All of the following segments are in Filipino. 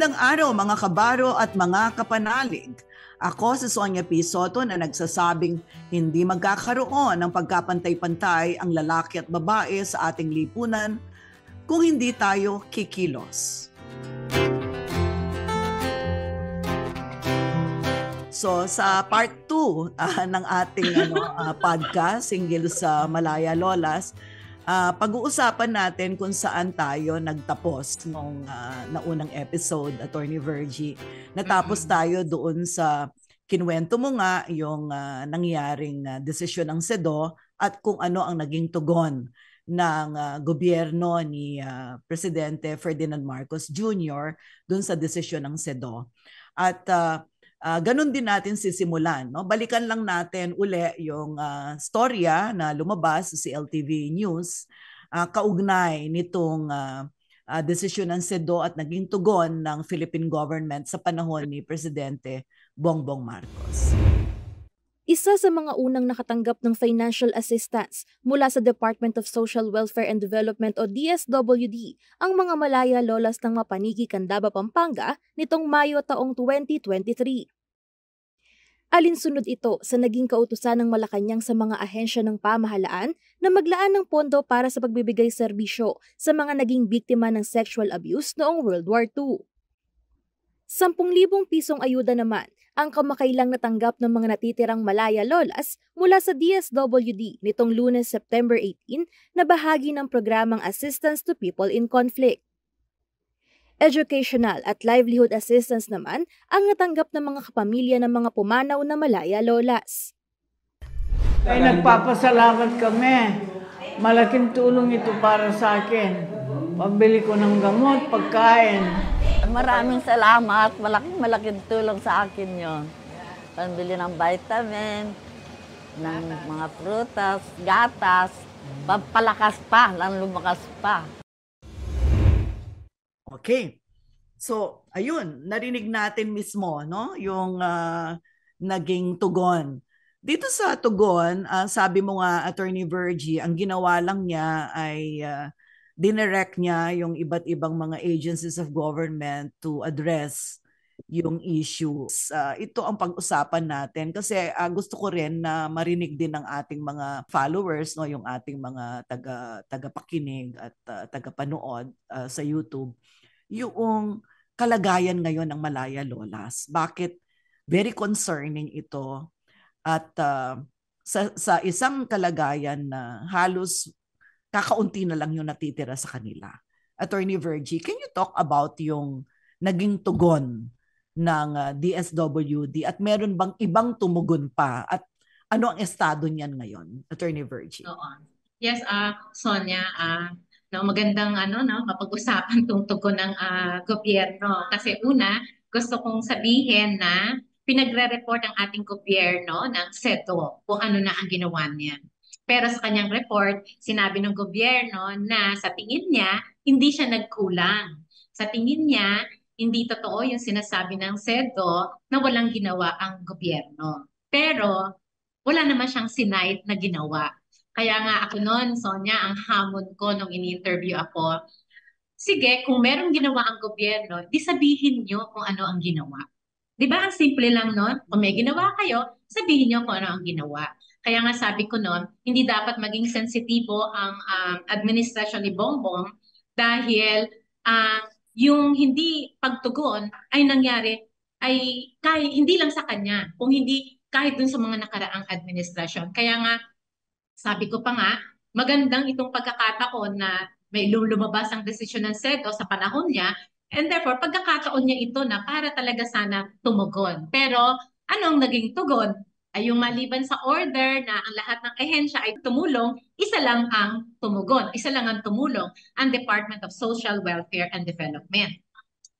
Magandang araw mga kabaro at mga kapanalig. Ako si Sonia P. Soto na nagsasabing hindi magkakaroon ng pagkapantay-pantay ang lalaki at babae sa ating lipunan kung hindi tayo kikilos. So sa part 2 ng ating podcast hinggil sa Malaya Lolas, pag-uusapan natin kung saan tayo nagtapos nung naunang episode, Attorney Virgie. Natapos tayo doon sa kinuwento mo nga yung nangyaring desisyon ng SEDO at kung ano ang naging tugon ng gobyerno ni Presidente Ferdinand Marcos Jr. doon sa desisyon ng SEDO. At ganun din natin sisimulan. No? Balikan lang natin uli yung storya na lumabas sa CLTV News kaugnay nitong desisyon ng SEDO at naging tugon ng Philippine government sa panahon ni Presidente Bongbong Marcos. Isa sa mga unang nakatanggap ng financial assistance mula sa Department of Social Welfare and Development o DSWD ang mga Malaya Lolas ng Mapanigi, Candaba, Pampanga nitong Mayo taong 2023. Alinsunod ito sa naging kautusan ng Malacanang sa mga ahensya ng pamahalaan na maglaan ng pondo para sa pagbibigay serbisyo sa mga naging biktima ng sexual abuse noong World War II. 10,000 pisong ayuda naman ang kamakailang natanggap ng mga natitirang Malaya Lolas mula sa DSWD nitong Lunes, September 18 na bahagi ng programang Assistance to People in Conflict. Educational at livelihood assistance naman ang natanggap ng mga kapamilya ng mga pumanaw na Malaya Lolas. Ay nagpapasalamat kami. Malaking tulong ito para sa akin. Pambili ko ng gamot, pagkain. Maraming salamat. Malaking tulong sa akin yun. Pambili ng vitamin, ng mga prutas, gatas, pampalakas pa, lang lumakas pa. Okay. So, ayun, narinig natin mismo, no? Yung naging tugon. Dito sa tugon, sabi mo nga, Attorney Virgie, ang ginawa lang niya ay dinirect niya yung iba't ibang mga agencies of government to address yung issues. Ito ang pag-usapan natin kasi gusto ko rin na marinig din ng ating mga followers, no, yung ating mga tagapakinig at tagapanood sa YouTube, yung kalagayan ngayon ng Malaya Lolas. Bakit very concerning ito at sa isang kalagayan na halos kakaunti na lang yung natitira sa kanila. Attorney Virgie, can you talk about yung naging tugon ng DSWD at meron bang ibang tumugon pa at ano ang estado niyan ngayon? Attorney Virgie. Yes, Sonia, magandang mapag-usapan tong tugon ng gobyerno. Kasi una, gusto kong sabihin na pinagre-report ang ating gobyerno ng SEDO kung ano na ang ginawa niya. Pero sa kanyang report, sinabi ng gobyerno na sa tingin niya, hindi siya nagkulang. Sa tingin niya, hindi totoo yung sinasabi ng SEDO na walang ginawa ang gobyerno. Pero wala naman siyang sinight na ginawa. Kaya nga ako noon, Sonia, ang hamon ko nung in-interview ako, sige, kung merong ginawa ang gobyerno, di sabihin nyo kung ano ang ginawa. Di ba? Ang simple lang noon. Kung may ginawa kayo, sabihin nyo kung ano ang ginawa. Kaya nga sabi ko noon, hindi dapat maging sensitibo ang administrasyon ni Bongbong dahil yung hindi pagtugon ay nangyari ay kahit hindi lang sa kanya, kung hindi kahit dun sa mga nakaraang administrasyon. Kaya nga, sabi ko pa nga, magandang itong pagkakataon na may lumabas ang desisyon ng SEDO sa panahon niya and therefore pagkakataon niya ito na para talaga sana tumugon. Pero anong naging tugon? Ay yung maliban sa order na ang lahat ng ahensya ay tumulong, isa lang ang tumugon, isa lang ang tumulong, ang Department of Social Welfare and Development.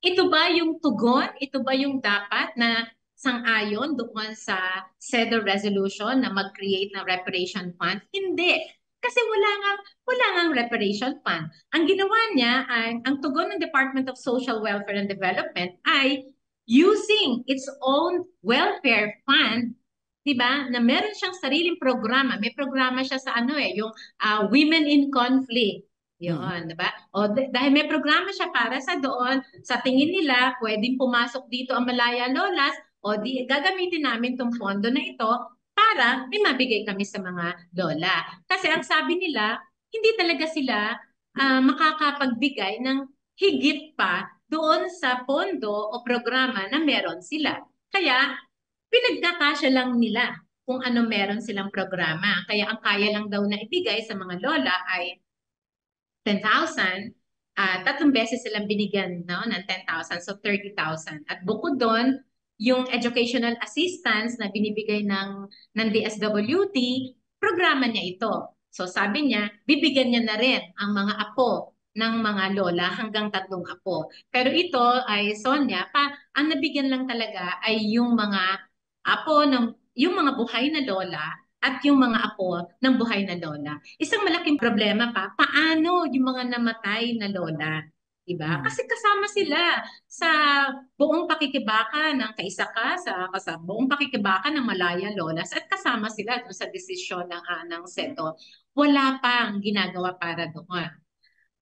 Ito ba yung tugon? Ito ba yung dapat na sang-ayon doon sa SEDO resolution na mag-create ng reparation fund? Hindi. Kasi wala ngang reparation fund. Ang ginawa niya ay, ang tugon ng Department of Social Welfare and Development ay using its own welfare fund, diba, na meron siyang sariling programa. May programa siya sa yung Women in Conflict. Yun, diba? O, dahil may programa siya para sa doon, sa tingin nila, pwedeng pumasok dito ang Malaya Lolas, o di gagamitin namin tong pondo na ito para may mabigay kami sa mga lola. Kasi ang sabi nila, hindi talaga sila makakapagbigay ng higit pa doon sa pondo o programa na meron sila. Kaya, pinagkakasya lang nila kung ano meron silang programa. Kaya ang kaya lang daw na ibigay sa mga lola ay 10,000, 3 beses silang binigyan, no, ng 10,000, so 30,000. At bukod doon, yung educational assistance na binibigay ng DSWD, programa niya ito. So sabi niya, bibigyan niya na rin ang mga apo ng mga lola hanggang 3 apo. Pero ito ay, Sonia, ang nabigyan lang talaga ay yung mga apo yung mga buhay na lola at yung mga apo ng buhay na lola. Isang malaking problema paano yung mga namatay na lola? Diba? Kasi kasama sila sa buong pakikibaka ng kaisaka, sa buong pakikibaka ng Malaya Lolas, at kasama sila sa desisyon ng SEDO. Wala pang ginagawa para doon.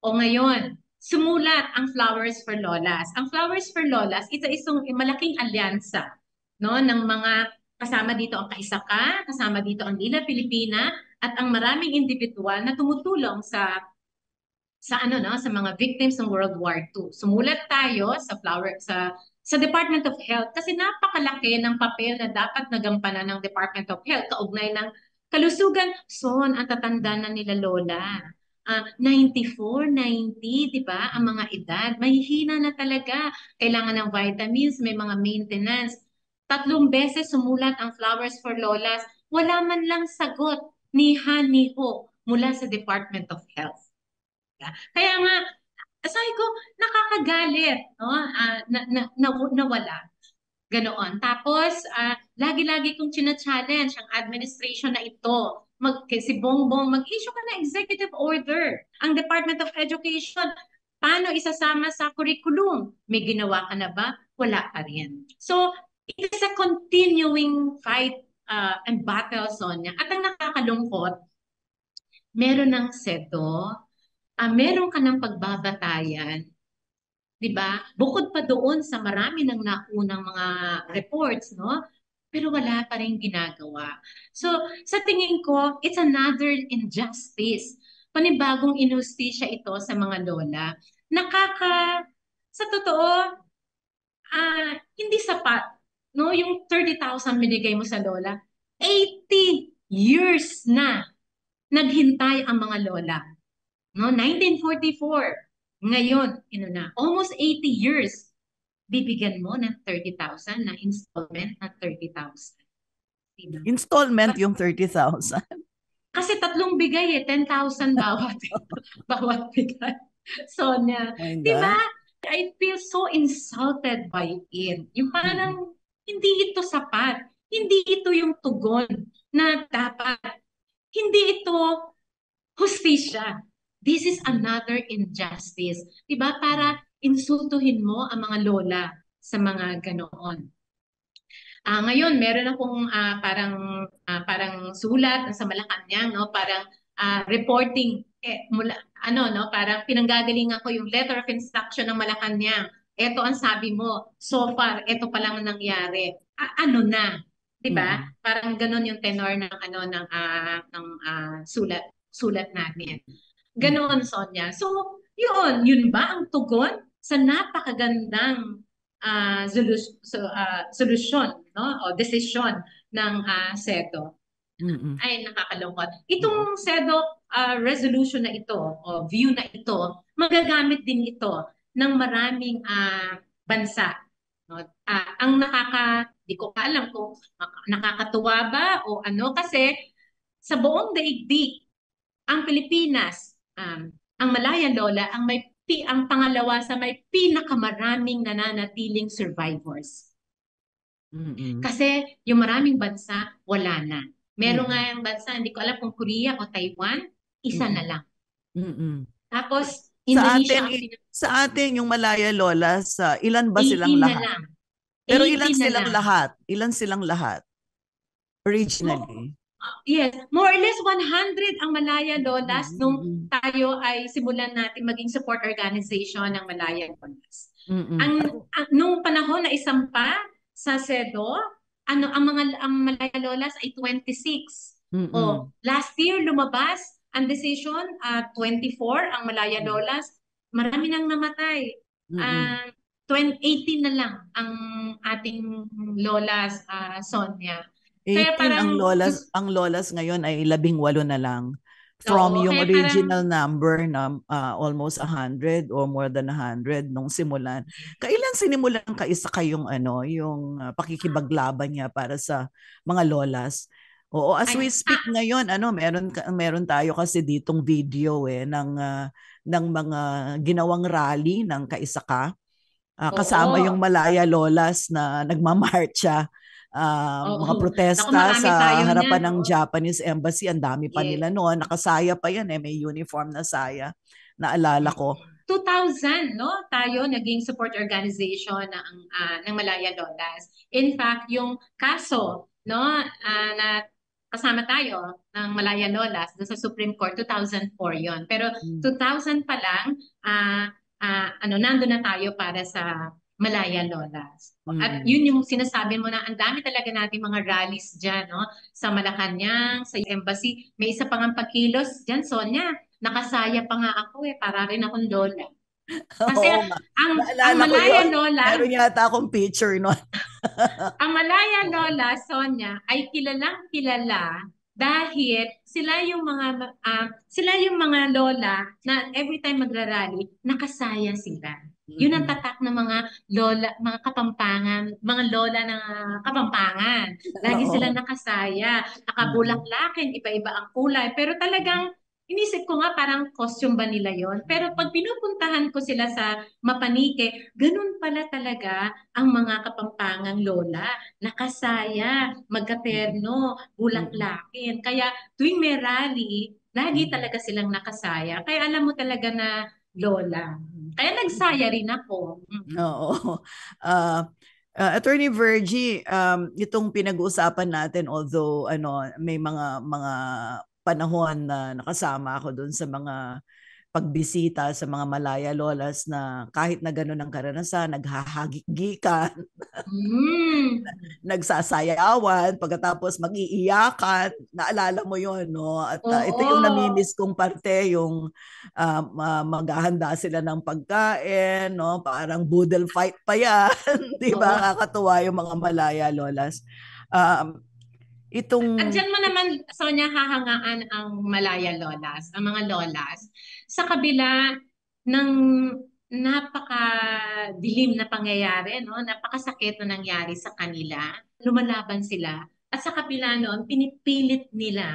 O ngayon, sumulat ang Flowers for Lolas. Ang Flowers for Lolas, isang malaking alyansa, no, ng mga kasama dito ang Kaisaka, kasama dito ang Lila Pilipina, at ang maraming individual na tumutulong sa mga victims ng World War II. Sumulat tayo sa Department of Health kasi napakalaki ng papel na dapat nagampanan ng Department of Health kaugnay ng kalusugan. Son, ang tatanda na nila lola. 94, 90, di ba? Ang mga edad, mahihina na talaga. Kailangan ng vitamins, may mga maintenance. 3 beses sumulat ang Flowers for Lolas. Wala man lang sagot ni Ho mula sa Department of Health. Kaya nga, sabi ko, nakakagalit, no? Nawala. Ganoon. Tapos, lagi-lagi kong china-challenge ang administration na ito. Si Bongbong, mag-issue ka na executive order. Ang Department of Education, paano isasama sa curriculum? May ginawa ka na ba? Wala pa rin. So, it is a continuing fight and battle, Sonia. At ang nakakalungkot, meron ng SEDO, meron ka ng pagbabatayan, di ba? Bukod pa doon sa marami ng naunang mga reports, no? Pero wala pa rin ginagawa. So, sa tingin ko, it's another injustice. Panibagong inustisya ito sa mga lola. Sa totoo, hindi sapat. No? Yung 30,000 binigay mo sa lola, 80 years na naghintay ang mga lola. No, 1944. Ngayon, almost 80 years. Bibigyan mo ng 30,000 na installment na 30,000. Diba? Installment yung 30,000. Kasi 3 bigay 10,000 bawat bigay. Sonia, di ba? I feel so insulted by it. Yung parang hindi ito sapat. Hindi ito yung tugon na dapat. Hindi ito hustisya. This is another injustice. Diba? Para insultuhin mo ang mga lola sa mga ganoon. Ngayon, meron akong parang sulat sa Malacanang, no? Parang reporting parang pinanggagalingan ko yung letter of instruction ng Malacanang. Ito ang sabi mo, so far, ito pa lang nangyari. Ano na? 'Di ba? Parang ganoon yung tenor ng sulat natin. Ganoon, Sonia. So, yun ba ang tugon sa napakagandang solusyon, no? O desisyon ng SEDO? Ay, nakakalungkot. Itong SEDO resolution na ito o view na ito, magagamit din ito ng maraming bansa. No? Di ko alam kung nakakatuwa ba o ano, kasi sa buong daigdig, ang Pilipinas, ang Malaya Lola, ang pangalawa sa may pinakamaraming nananatiling survivors. Kasi yung maraming bansa, wala na. Meron nga yung bansa, hindi ko alam kung Korea o Taiwan, isa na lang. Tapos, Indonesia. Sa atin, yung Malaya Lolas, ilan ba silang lahat? Pero ilan silang lahat? Ilan silang lahat? Originally? Yes, more or less 100 ang Malaya Lolas nung Mm-mm. tayo ay simulan natin maging support organization ng Malaya Lolas. Mm-mm. Nung panahon na isampa sa SEDO, ang Malaya Lolas ay 26. Mm-mm. O last year lumabas ang decision 24 ang Malaya Lolas. Marami nang namatay. Mm-mm. 18 na lang ang ating lolas, Sonia. Kaya 18 parang ang lolas ngayon ay 18 na lang from oo, yung kaya original parang number na almost 100 or more than 100 nung simulan. Kailan sinimulan kaisa kayong yung pakikibaglaban niya para sa mga lolas? Oo, as we ay, speak ngayon, meron tayo kasi ditong video ng mga ginawang rally ng kaisa ka. Kasama yung oo, Malaya Lolas na nagmamarcha, mga oo. Naku, protesta marami sa tayo niyan, harapan ng oo. Japanese Embassy. Ang dami pa Yes. nila noon. Nakasaya pa yan may uniform na saya. Naalala ko. 2000, no? Tayo naging support organization ng Malaya Lolas. In fact, yung kaso, no, na kasama tayo ng Malaya Lolas doon sa Supreme Court, 2004 yon. Pero Mm. 2000 pa lang, nandun na tayo para sa Malaya Lolas. At Mm. yun yung sinasabi mo na ang dami talaga nating mga rallies dyan, no? Sa Malacanang, sa embassy. May isa pang pagkilos dyan, Sonia. Nakasaya pa nga ako para rin akong lola. Kasi Oo nga. ang Naalala ko Malaya yon. Lola, Meron yata akong picture noon. ang Malaya Lola, Sonia, ay kilalang kilala dahil sila yung mga lola na every time magrarally, nakasaya sila. Yun ang Mm-mm. tatak ng mga lola, mga kapampangan, mga lola ng kapampangan. Lagi sila Oo. nakasaya, Mm-mm. nakabulaklakin, iba-iba ang kulay. Pero talagang inisip ko nga parang costume ba nila yon. Pero pag pinupuntahan ko sila sa Mapanike, ganun pala talaga ang mga kapampangang lola, nakasaya, magkaterno, Mm-mm. bulaklakin. Kaya tuwing may rally, lagi Mm-mm. talaga silang nakasaya. Kaya alam mo talaga na lola. Kaya nagsaya rin ako. Oo. Uh, Attorney Virgie, itong pinag-uusapan natin, although may mga panahon na nakasama ako doon sa mga pagbisita sa mga Malaya Lolas na kahit na gano'n ang karanasan, naghahagik-gikan, Mm. nagsasayawan, pagkatapos mag-iiyakan. Naalala mo yon, no? At ito yung Oo. namimiss kong parte, yung maghahanda sila ng pagkain, no? Parang boodle fight pa yan. Di Oo. ba? Kakatuwa yung mga Malaya Lolas. Um, At itong dyan mo naman, Sonia, hahangaan ang Malaya Lolas, ang mga lolas, sa kabila ng napakadilim na pangyayari, no? Napakasakit na nangyari sa kanila, lumalaban sila. At sa kabila noon, pinipilit nila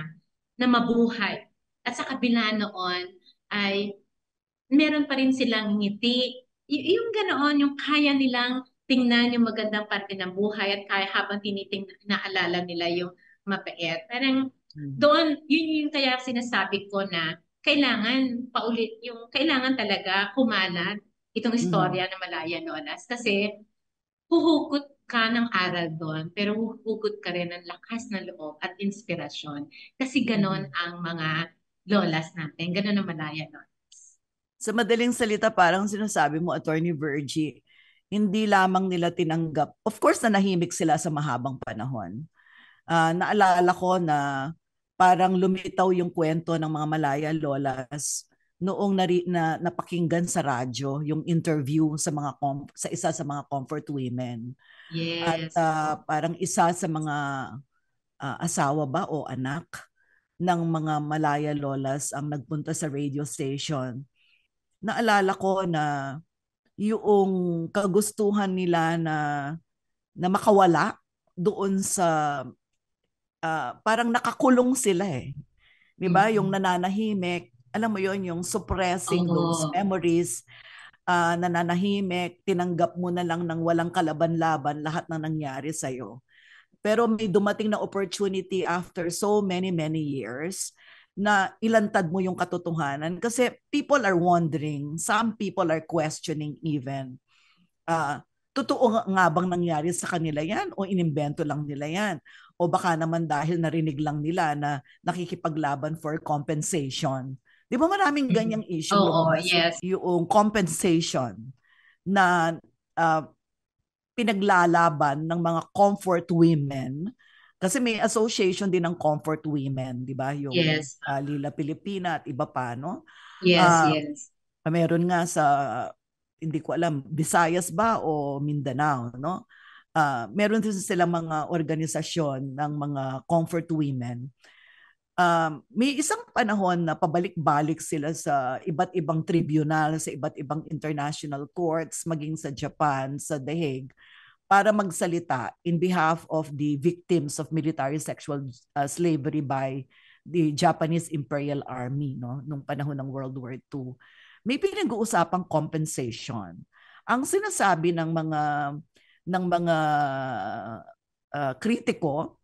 na mabuhay. At sa kabila noon ay meron pa rin silang ngiti. Yung ganoon, yung kaya nilang tingnan yung magandang parte ng buhay at kaya habang naalala nila yung mapait. Parang doon, yun yung kaya sinasabi ko na kailangan talaga kumalat itong Mhm. istorya ng Malaya Lolas kasi huhugot ka ng aral doon, pero huhugot ka rin ng lakas ng loob at inspirasyon. Kasi ganon Mhm. ang mga lolas natin, ganon ang Malaya Lolas. Sa madaling salita, parang sinasabi mo, Attorney Virgie, hindi lamang nila tinanggap. Of course, nanahimik sila sa mahabang panahon. Naalala ko na parang lumitaw yung kwento ng mga Malaya Lolas noong napakinggan sa radyo yung interview sa isa sa mga comfort women. At Yes. parang isa sa mga asawa ba o anak ng mga Malaya Lolas ang nagpunta sa radio station. Naalala ko na yung kagustuhan nila na makawala doon sa parang nakakulong sila 'Di ba? Yung Mm. nananahimik, alam mo yon, yung suppressing those Oo. memories, nananahimik, tinanggap mo na lang ng walang kalaban-laban lahat ng nangyari sa'yo. Pero may dumating na opportunity after so many, many years na ilantad mo yung katotohanan kasi people are wondering, some people are questioning even. Uh, totoo nga bang nangyari sa kanila yan o inimbento lang nila yan? O baka naman dahil narinig lang nila na nakikipaglaban for compensation. Di ba maraming ganyang issue Oo, lumabas yes. yung compensation na pinaglalaban ng mga comfort women kasi may association din ng comfort women, di ba? Yung Yes. Lila Pilipina at iba pa, no? Yes, Ah, yes. meron nga sa, hindi ko alam, Visayas ba o Mindanao, no? Meron din silang mga organisasyon ng mga comfort women. May isang panahon na pabalik-balik sila sa iba't ibang tribunal, sa iba't ibang international courts, maging sa Japan, sa The Hague, para magsalita in behalf of the victims of military sexual slavery by the Japanese Imperial Army, no, nung panahon ng World War II. May pinag-uusapang compensation. Ang sinasabi ng mga kritiko,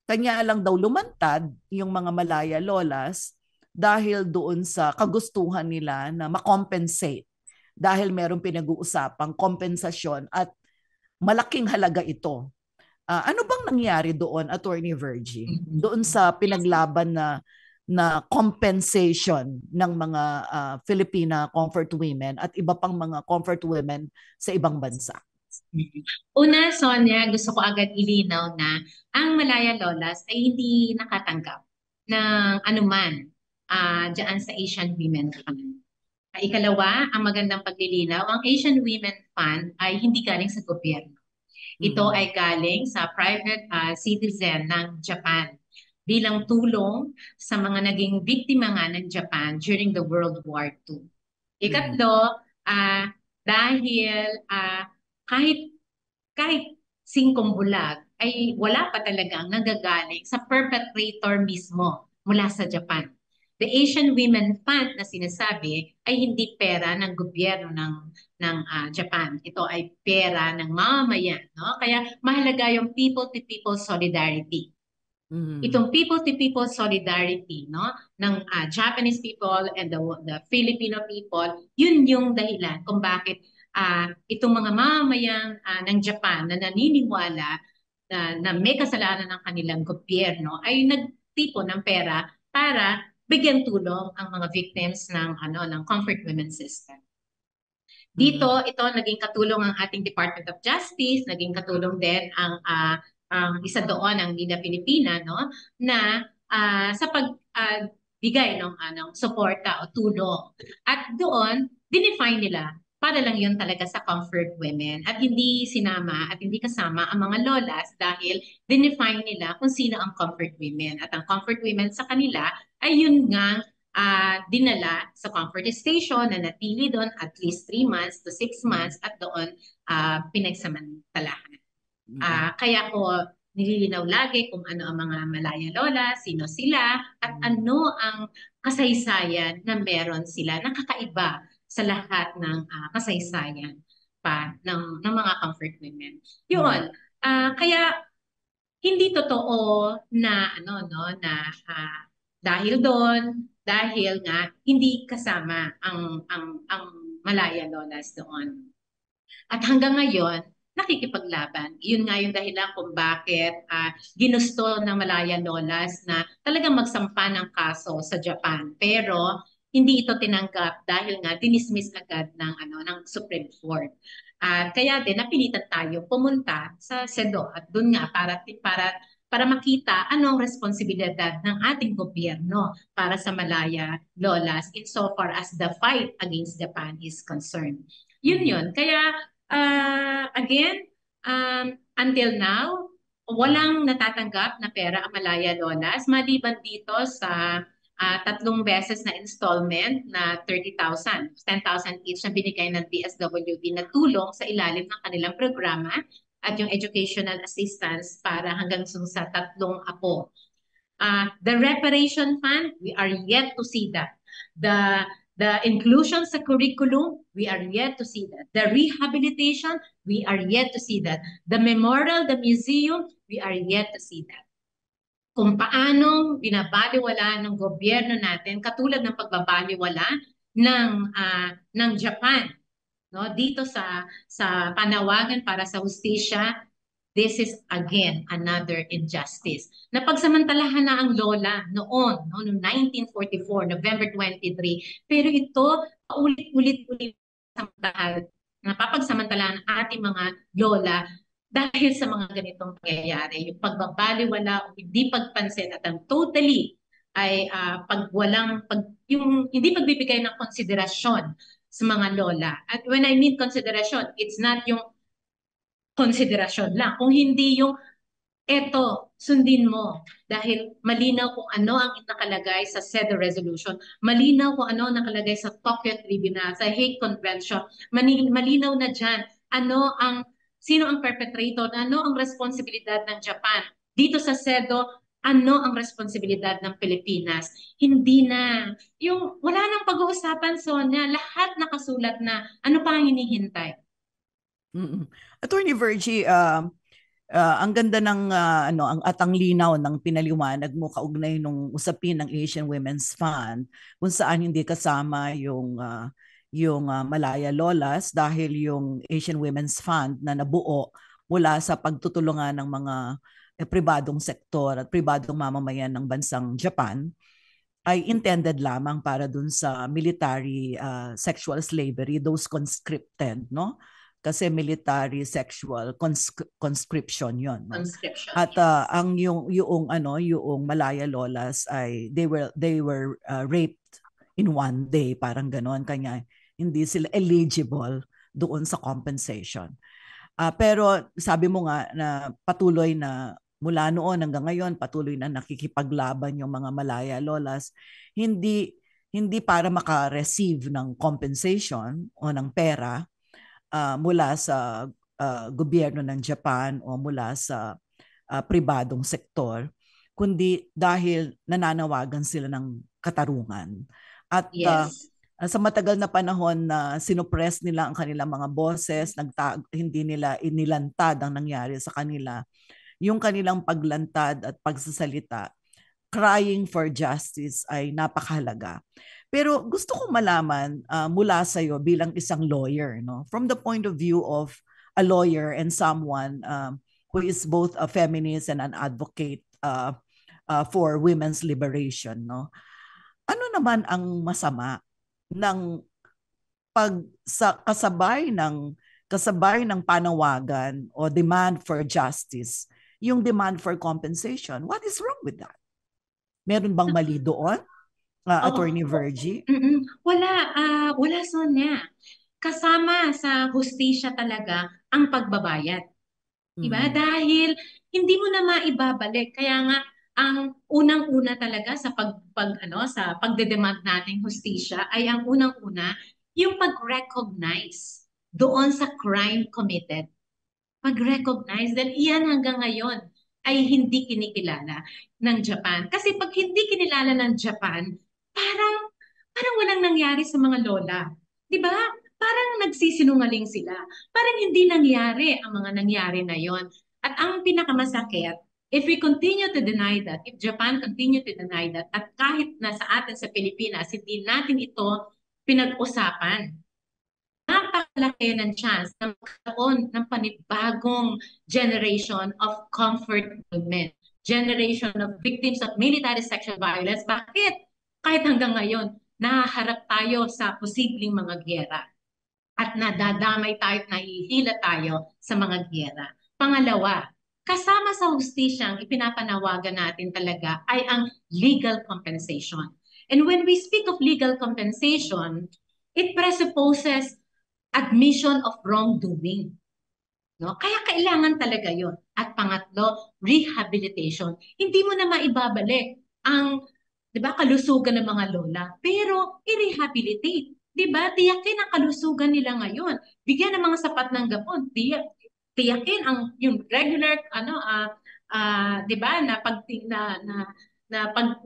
kanya lang daw lumantad yung mga Malaya Lolas dahil doon sa kagustuhan nila na makompensate dahil merong pinag-uusapang kompensasyon at malaking halaga ito. Ano bang nangyari doon, Attorney Virgie? Doon sa pinaglaban na compensation ng mga Filipina comfort women at iba pang mga comfort women sa ibang bansa? Una, Sonia, gusto ko agad ilinaw na ang Malaya Lolas ay hindi nakatanggap ng anuman dyan sa Asian Women Fund. Ikalawa, ang magandang paglilinaw, ang Asian Women Fund ay hindi galing sa gobyerno. Ito ay galing sa private citizen ng Japan bilang tulong sa mga naging biktima nga ng Japan during the World War II. Ikatlo, dahil kahit singkong bulag ay wala pa talagang nagagaling sa perpetrator mismo mula sa Japan. The Asian Women Fund na sinasabi ay hindi pera ng gobyerno ng Japan. Ito ay pera ng mamamayan, no? Kaya mahalaga yung people-to-people solidarity. Itong people-to-people solidarity, no, ng Japanese people and the Filipino people, yun yung dahilan kung bakit itong mga mamamayang ng Japan na naniniwala na may kasalanan ng kanilang gobyerno ay nagtipon ng pera para bigyan tulong ang mga victims ng comfort women system. Dito, ito naging katulong ang ating Department of Justice, naging katulong din ang isa doon ang Lila Pilipina, no, na sa pagbigay ng suporta o tulong. At doon, dinefine nila para lang yun talaga sa comfort women at hindi sinama at hindi kasama ang mga lolas dahil dinefine nila kung sino ang comfort women. At ang comfort women sa kanila ay yun nga dinala sa comfort station na natili doon at least 3 months to 6 months at doon pinagsamantalahan. Kaya ko nililinaw lagi kung ano ang mga Malaya Lola, sino sila, at ano ang kasaysayan na meron sila na kakaiba sa lahat ng kasaysayan pa ng mga comfort women. Yun. Kaya hindi totoo na dahil doon, dahil nga hindi kasama ang Malaya Lolas doon. At hanggang ngayon, nakikipaglaban. Yun nga yung dahilan kung bakit ginusto ng Malaya Lolas na talagang magsampa ng kaso sa Japan. Pero hindi ito tinanggap dahil nga dinismiss agad ng Supreme Court. Kaya din napilitan tayo pumunta sa SEDO at doon nga para makita anong responsibilidad ng ating gobyerno para sa Malaya Lolas insofar as the fight against Japan is concerned. Yun. Kaya again, until now, walang natatanggap na pera ang Malaya Lolas maliban dito sa 3 beses na installment na 30,000, 10,000 each na binigay ng DSWD na tulong sa ilalim ng kanilang programa at yung educational assistance para hanggang sa 3 apo. The reparation fund, we are yet to see that. The inclusion sa curriculum, we are yet to see that. The rehabilitation, we are yet to see that. The memorial, the museum, we are yet to see that. Kung paanong binabaliwala ng gobyerno natin, katulad ng pagbabaliwala ng Japan no, dito sa panawagan para sa hustisya. This is again another injustice. Napagsamantalahan na ang lola noon, no, noong 1944, November 23, pero ito ulit-ulit napapagsamantalahan ang ating mga lola dahil sa mga ganitong pangyayari, yung pagbabaliwala o hindi pagpansin at ang totally ay yung hindi pagbibigay ng konsiderasyon sa mga lola. At when I mean consideration, it's not yung konsiderasyon lang. Kung hindi yung eto, sundin mo. Dahil malinaw kung ano ang nakalagay sa CEDAW resolution, malinaw kung ano ang nakalagay sa Tokyo Tribunal, sa Hague Convention, malinaw na dyan sino ang perpetrator, ano ang responsibilidad ng Japan. Dito sa CEDAW, ano ang responsibilidad ng Pilipinas. Hindi na. Wala nang pag-uusapan, Sonia. Lahat nakasulat na. Ano pa ang hinihintay? Attorney Virgie, ang ganda ng ang linaw ng pinaliwanag mo kaugnay nung usapin ng Asian Women's Fund kung saan hindi kasama yung Malaya Lolas dahil yung Asian Women's Fund na nabuo mula sa pagtutulungan ng mga pribadong sektor at pribadong mamamayan ng bansang Japan ay intended lamang para dun sa military sexual slavery, those conscripted, no? Kasi military sexual conscription 'yon, no? Conscription. At ang yung Malaya Lolas ay they were raped in one day, parang ganoon, kanya hindi sila eligible doon sa compensation. Pero sabi mo nga na patuloy na mula noon hanggang ngayon patuloy na nakikipaglaban yung mga Malaya Lolas, hindi para maka-receive ng compensation o ng pera mula sa gobyerno ng Japan o mula sa pribadong sektor, kundi dahil nananawagan sila ng katarungan. At yes. Sa matagal na panahon na sinupress nila ang kanilang mga boses, hindi nila inilantad ang nangyari sa kanila, yung kanilang paglantad at pagsasalita, crying for justice ay napakahalaga. Pero gusto kong malaman mula sa iyo bilang isang lawyer, no? From the point of view of a lawyer and someone who is both a feminist and an advocate for women's liberation, no? Ano naman ang masama ng kasabay ng panawagan o demand for justice, yung demand for compensation? What is wrong with that? Meron bang mali doon? Attorney Virgie? Wala, Sonia. Kasama sa hustisya talaga ang pagbabayad. Diba? Dahil hindi mo na maibabalik. Kaya nga ang unang-una talaga sa sa pagdedemand nating hustisya ay ang unang-una yung pag-recognize doon sa crime committed. Pag-recognize dahil iyan hanggang ngayon ay hindi kinikilala ng Japan. Kasi pag hindi kinilala ng Japan, parang walang nangyari sa mga lola. 'Di ba? Parang nagsisinungaling sila. Parang hindi nangyari ang mga nangyari na 'yon. At ang pinakamasakit, if we continue to deny that, if Japan continue to deny that, at kahit na sa atin sa Pilipinas, hindi natin ito pinag-usapan, napakalaki ng chance na magkaroon ng panibagong generation of comfort movement, generation of victims of military sexual violence. Bakit? Kahit hanggang ngayon, nahaharap tayo sa posibleng mga giyera at nadadamay tayo at nahihila tayo sa mga giyera. Pangalawa, kasama sa hustisyang ipinapanawagan natin talaga ay ang legal compensation. And when we speak of legal compensation, it presupposes admission of wrongdoing. No? Kaya kailangan talaga yon. At pangatlo, rehabilitation. Hindi mo na maibabalik ang, 'di ba, kalusugan ng mga lola, pero i-rehabilitate. 'Di ba? Tiyakin ang kalusugan nila ngayon. Bigyan ng mga sapat ng gamot. Tiyakin ang yung regular 'di ba, na pag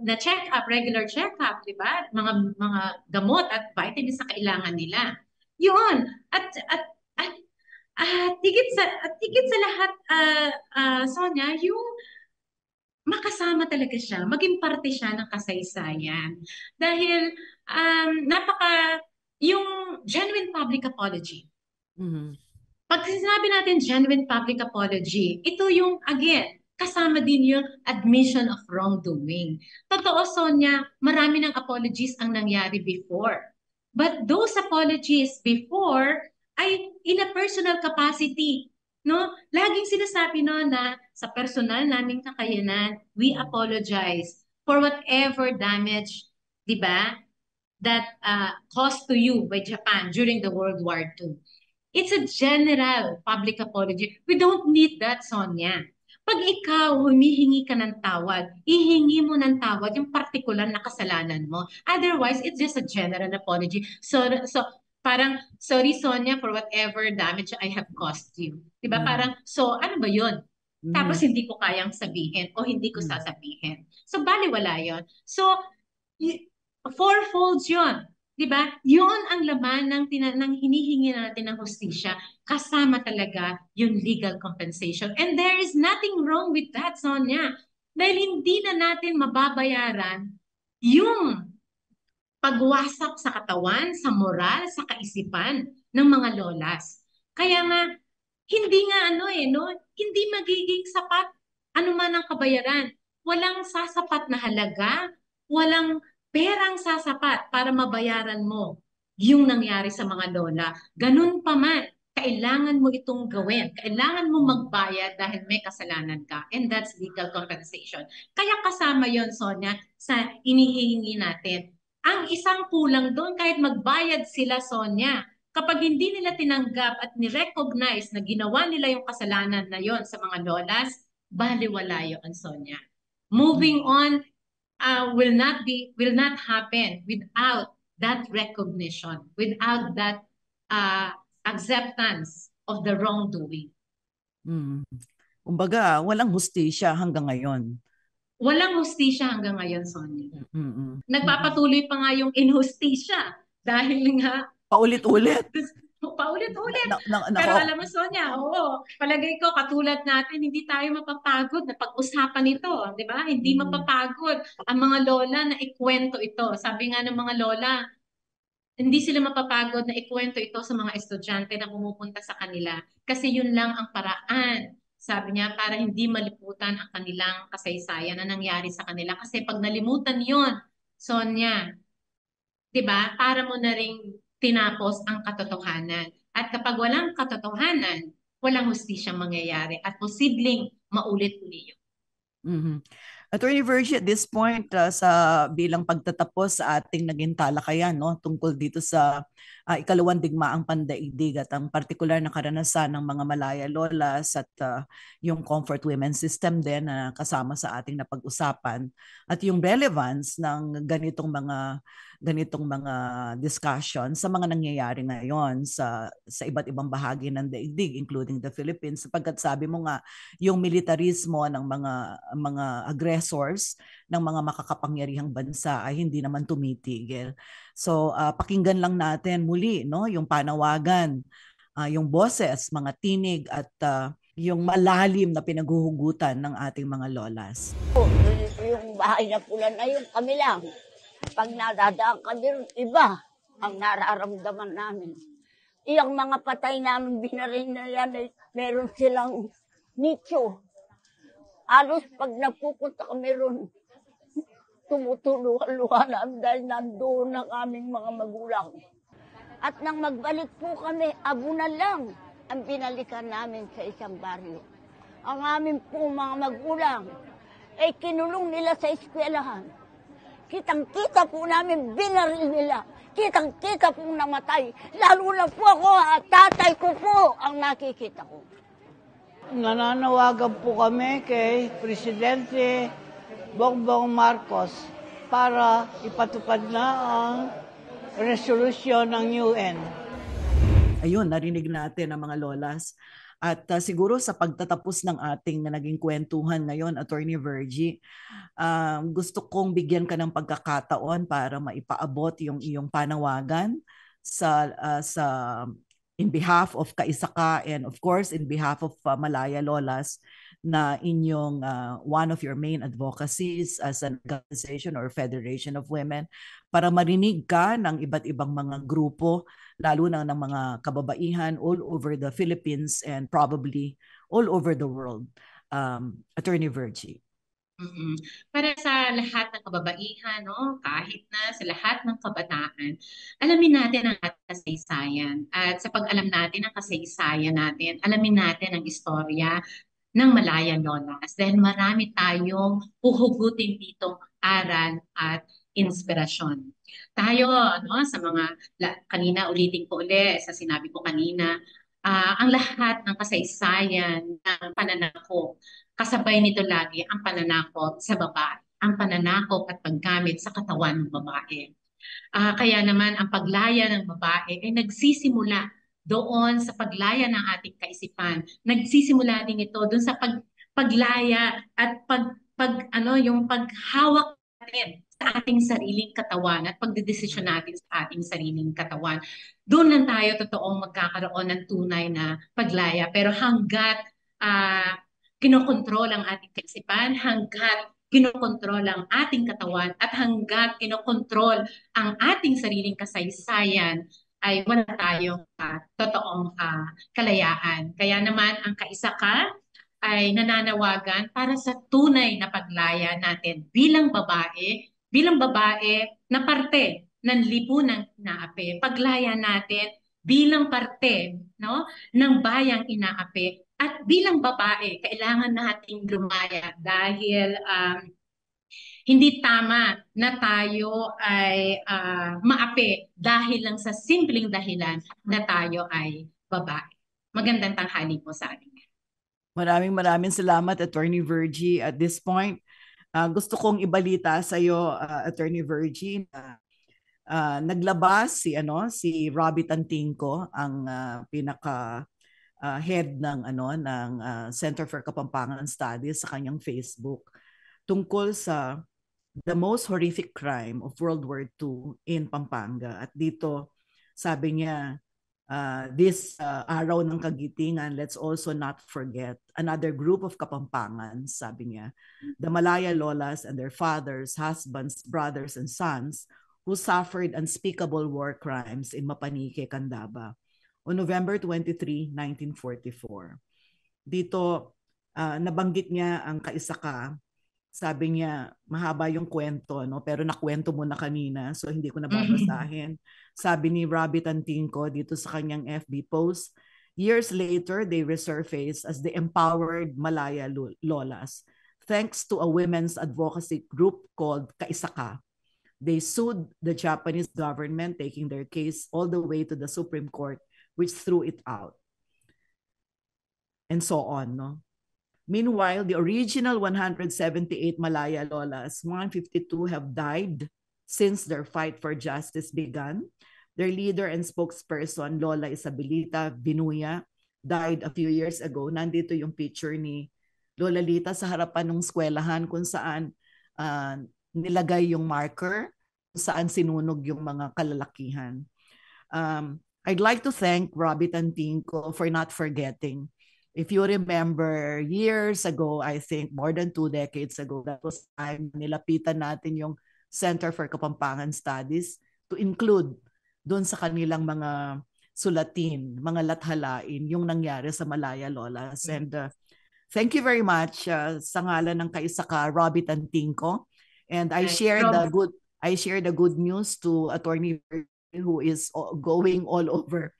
na check up, regular check up, 'di ba? Mga gamot at vitamins na kailangan nila. 'Yun. At higit sa lahat, Sonia, yung makasama talaga siya, maging parte siya ng kasaysayan. Dahil yung genuine public apology, Mhm. Pag sinabi natin genuine public apology, ito yung, again, kasama din yung admission of wrongdoing. Totoo, Sonia, marami ng apologies ang nangyari before. But those apologies before ay in a personal capacity. No? Laging sinasabi no na sa personal naming kakayanan, we apologize for whatever damage, di ba, that caused to you by Japan during the World War II. It's a general public apology. We don't need that, Sonia. Pag ikaw humihingi ka ng tawad, ihingi mo ng tawad yung particular na kasalanan mo. Otherwise, it's just a general apology. So parang, sorry Sonia for whatever damage I have caused you. Diba? Parang, so ano ba yun? Tapos hindi ko kayang sabihin o hindi ko sasabihin. So baliwala yun. So, fourfolds yun. Diba? Yun ang laman ng hinihingi natin ng hustisya. Kasama talaga yung legal compensation. And there is nothing wrong with that, Sonia. Dahil hindi na natin mababayaran yung pagwasak sa katawan, sa moral, sa kaisipan ng mga lolas. Kaya nga, hindi nga no? Hindi magiging sapat anuman ang kabayaran. Walang sasapat na halaga, walang perang sasapat para mabayaran mo yung nangyari sa mga lola. Ganun pa man, kailangan mo itong gawin. Kailangan mo magbayad dahil may kasalanan ka. And that's legal compensation. Kaya kasama yon, Sonia, sa inihihingi natin. Ang isang kulang doon, kahit magbayad sila, Sonia, kapag hindi nila tinanggap at ni-recognize na ginawa nila yung kasalanan na yon sa mga lolas, baliwala yun, Sonia. Moving on will not happen without that recognition, without that acceptance of the wrongdoing. Kumbaga, walang hustisya hanggang ngayon. Walang hustisya hanggang ngayon, Sonia. Nagpapatuloy pa nga yung inhustisya dahil nga paulit-ulit. Paulit-ulit. Pero alam mo, Sonia, oo, palagay ko katulad natin, hindi tayo mapapagod na pag-usapan ito, di ba? Hindi mapapagod ang mga lola na ikwento ito. Sabi nga ng mga lola, hindi sila mapapagod na ikwento ito sa mga estudyante na pumupunta sa kanila kasi yun lang ang paraan. Sabi niya, para hindi maliputan ang kanilang kasaysayan na nangyari sa kanila. Kasi pag nalimutan yon, Sonia, di ba, para mo na ring tinapos ang katotohanan. At kapag walang katotohanan, walang hustisyang mangyayari at posibleng maulit-uli yun. Attorney Virgie, at this point, sa bilang pagtatapos sa ating naging talakayan no, tungkol dito sa ikalawang digmaang pandaigdig at ang partikular na karanasan ng mga Malaya lolas at yung comfort women system din na kasama sa ating napag-usapan at yung relevance ng ganitong mga discussion sa mga nangyayari ngayon sa iba't ibang bahagi ng daigdig including the Philippines sapagkat sabi mo nga yung militarismo ng mga aggressors ng mga makakapangyarihang bansa ay hindi naman tumitigil. So pakinggan lang natin muli no yung panawagan, yung boses, mga tinig at yung malalim na pinaghuhugutan ng ating mga lolas. Yung bahay na pula na yun, kami lang. Pag nadadaan kami, iba ang nararamdaman namin. Iyang mga patay namin binaril na yan, meron silang nicho. Alos pag napupunta kami ron, tumutuluhan-luha namin dahil nandoon ang aming mga magulang. At nang magbalik po kami, abunan lang ang binalikan namin sa isang baryo. Ang aming po mga magulang ay kinulong nila sa eskwelahan. Kitang-kita po namin, binaril nila. Kitang-kita pong namatay. Lalo na po ako at tatay ko po ang nakikita ko. Nananawagan po kami kay Presidente Bongbong Marcos para ipatupad na ang resolusyon ng UN. Ayun, narinig natin ang mga lolas. At siguro sa pagtatapos ng ating naging kwentuhan ngayon, Attorney Virgie, gusto kong bigyan ka ng pagkakataon para maipaabot yung iyong panawagan sa in behalf of Kaisaka and of course in behalf of Malaya Lolas na inyong one of your main advocacies as an organization or federation of women para marinig ka ng iba't ibang mga grupo, lalo na ng mga kababaihan all over the Philippines and probably all over the world. Attorney Virgie. Para sa lahat ng kababaihan, no, kahit na sa lahat ng kabataan, alamin natin ang ating kasaysayan. At sa pag-alam natin ang kasaysayan natin, alamin natin ang istorya ng Malaya Lolas. Dahil marami tayong huhugutin ditong aral at inspirasyon. Tayo, ano, sa mga, kanina ulitin ko ulit, sa sinabi ko kanina, ang lahat ng kasaysayan ng pananakop, kasabay nito lagi ang pananakop sa babae, ang pananakop at paggamit sa katawan ng babae. Kaya naman ang paglaya ng babae ay nagsisimula doon sa paglaya ng ating kaisipan. Nagsisimula din ito doon sa paglaya at yung paghawak natin sa ating sariling katawan at pagdedesisyon natin sa ating sariling katawan. Doon lang tayo totoong magkakaroon ng tunay na paglaya. Pero hanggat kinokontrol ang ating kaisipan, hanggat kinokontrol ang ating katawan, at hanggat kinokontrol ang ating sariling kasaysayan, ay wala tayong totoong kalayaan. Kaya naman ang kaisa ka ay nananawagan para sa tunay na paglaya natin bilang babae na parte ng lipunang inaapi. Paglaya natin bilang parte, no, ng bayang inaapi. At bilang babae, kailangan nating lumaya dahil hindi tama na tayo ay maapi dahil lang sa simpleng dahilan na tayo ay babae. Magandang tanghali po sa atin. Maraming salamat, Attorney Virgie. At this point, gusto kong ibalita sa iyo, Attorney Virgie, na naglabas si Robbie Tantingco, ang pinaka head ng Center for Kapampangan Studies, sa kanyang Facebook tungkol sa the most horrific crime of World War II in Pampanga. At dito sabi niya, this araw ng kagitingan, let's also not forget another group of Kapampangan, sabi niya, the Malaya Lolas and their fathers, husbands, brothers, and sons who suffered unspeakable war crimes in Mapanique, Candaba on November 23, 1944. Dito, nabanggit niya ang kaisa ka. Sabi niya, mahaba yung kwento, no? Pero nakwento mo na kanina, so hindi ko na babasahin. Sabi ni Robbie Tantingco dito sa kanyang FB post, years later, they resurfaced as the empowered Malaya Lolas. Thanks to a women's advocacy group called Kaisa Ka. They sued the Japanese government, taking their case all the way to the Supreme Court, which threw it out. And so on, no? Meanwhile, the original 178 Malaya Lolas, 152 have died since their fight for justice began. Their leader and spokesperson, Lola Isabelita Binuya, died a few years ago. Nandito yung picture ni Lola Lita sa harapan ng eskwelahan kung saan nilagay yung marker, kung saan sinunog yung mga kalalakihan. I'd like to thank Robbie Tantingco for not forgetting. If you remember, years ago, I think more than 2 decades ago, that was time nilapitan natin yung Center for Kapampangan Studies to include doon sa kanilang mga sulatin, mga lathalain, yung nangyari sa Malaya Lolas. And thank you very much sa ngalan ng kaisa ka, Robbie Tantingco. And I share the good news to Attorney who is going all over,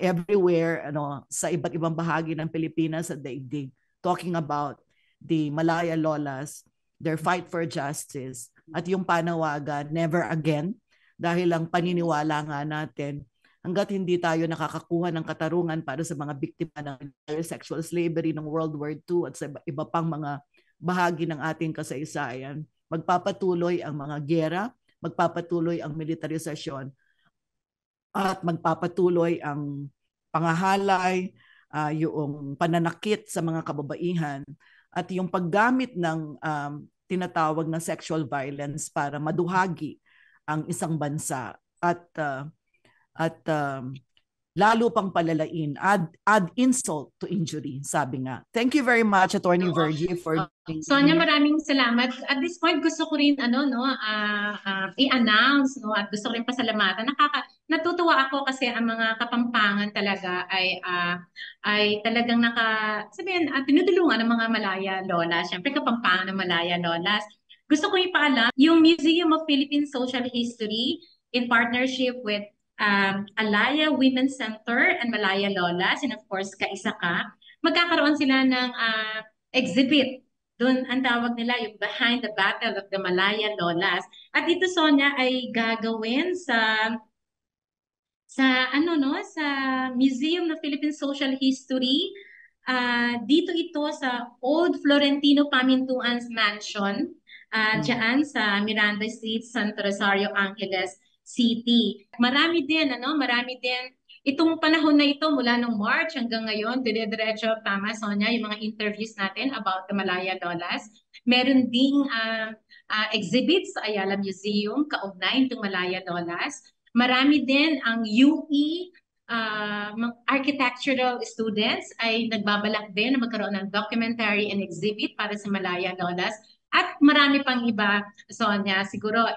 everywhere, sa iba't ibang bahagi ng Pilipinas at daigdig, talking about the Malaya Lolas, their fight for justice, at yung panawagan, never again, dahil ang paniniwala nga natin, hanggat hindi tayo nakakakuha ng katarungan para sa mga biktima ng sexual slavery ng World War II at sa iba pang mga bahagi ng ating kasaysayan, magpapatuloy ang mga giyera, magpapatuloy ang militarisasyon, at magpapatuloy ang pangahalay, yung pananakit sa mga kababaihan, at yung paggamit ng tinatawag na sexual violence para maduhagi ang isang bansa at lalo pang palalain, add insult to injury, sabi nga. Thank you very much, Attorney Virgie, for Sonia, maraming salamat. At this point, gusto ko rin i-announce, no, at gusto ko rin pasalamatan. Natutuwa ako kasi ang mga Kapampangan talaga ay talagang tinutulungan ng mga Malaya Lolas. Siyempre, Kapampangan ng Malaya Lolas. Gusto ko ipaalam, yung Museum of Philippine Social History in partnership with Alaya Women's Center and Malaya Lolas, and of course, Kaisaka, magkakaroon sila ng exhibit. Doon ang tawag nila yung Behind the Battle of the Malaya Lolas. At dito, Sonia, ay gagawin sa Museum of Philippine Social History. Dito ito sa Old Florentino Pamintuan's Mansion, dyan sa Miranda Street, Santo Rosario, Angeles City. Marami din itong panahon na ito mula nung March hanggang ngayon, dire-diretso, tama Sonia, yung mga interviews natin about the Malaya Lolas. Meron ding exhibits sa Ayala Museum kaugnay itong Malaya Lolas. Marami din ang UE architectural students ay nagbabalak din na magkaroon ng documentary and exhibit para sa Malaya Lolas. At marami pang iba, Sonia, siguro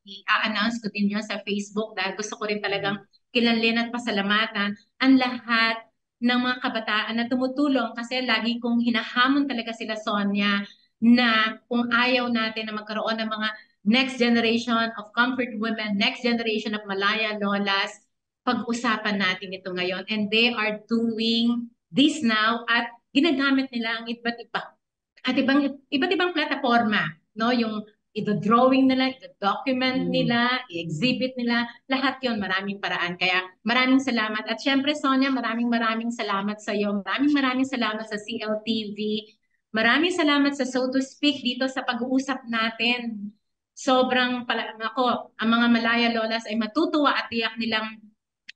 i-announce ko din yun sa Facebook dahil gusto ko rin talagang kilanlin at pasalamatan ang lahat ng mga kabataan na tumutulong kasi lagi kong hinahamon talaga sila, Sonia, na kung ayaw natin na magkaroon ng mga next generation of comfort women, next generation of Malaya Lolas, pag-usapan natin ito ngayon. And they are doing this now at ginagamit nila ang iba't ibang plataforma, no? Yung i-drawing nila, i-document nila, i-exhibit nila, lahat yon maraming paraan. Kaya maraming salamat. At syempre, Sonia, maraming salamat sa iyo. Maraming salamat sa CLTV. Maraming salamat sa So to Speak dito sa pag-uusap natin. Sobrang ang mga Malaya Lolas ay matutuwa at tiyak nilang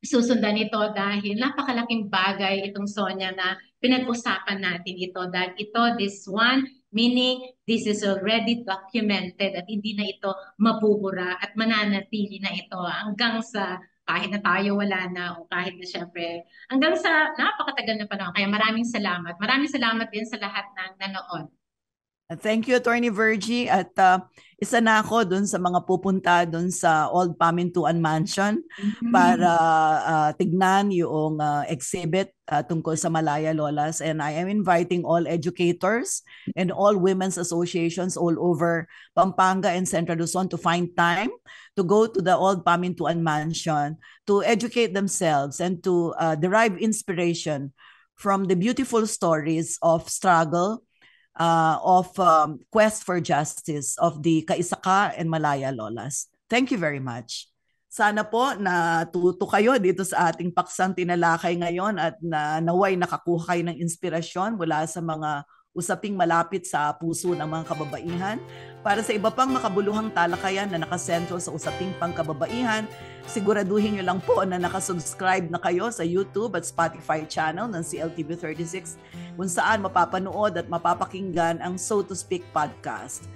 susundan ito dahil napakalaking bagay itong, Sonia, na pinag-usapan natin ito. Dahil this one, meaning this is already documented at hindi na ito mabubura at mananatili na ito hanggang sa kahit na tayo wala na o kahit na syempre hanggang sa napakatagal na panahon. Kaya maraming salamat. Maraming salamat din sa lahat ng nanood. Thank you, Attorney Virgie. At isa na ako dun sa mga pupunta dun sa Old Pamintuan Mansion para tignan yung exhibit tungkol sa Malaya Lolas. And I am inviting all educators and all women's associations all over Pampanga and Central Luzon to find time to go to the Old Pamintuan Mansion to educate themselves and to derive inspiration from the beautiful stories of struggle, quest for justice of the Kaisaka and Malaya Lolas. Thank you very much. Sana po natuto kayo dito sa ating paksang tinalakay ngayon at naway nakakuha kayo ng inspirasyon mula sa mga usaping malapit sa puso ng mga kababaihan. Para sa iba pang makabuluhang talakayan na nakasentro sa usaping pangkababaihan, siguraduhin nyo lang po na nakasubscribe na kayo sa YouTube at Spotify channel ng CLTV36 kung saan mapapanood at mapapakinggan ang So to Speak podcast.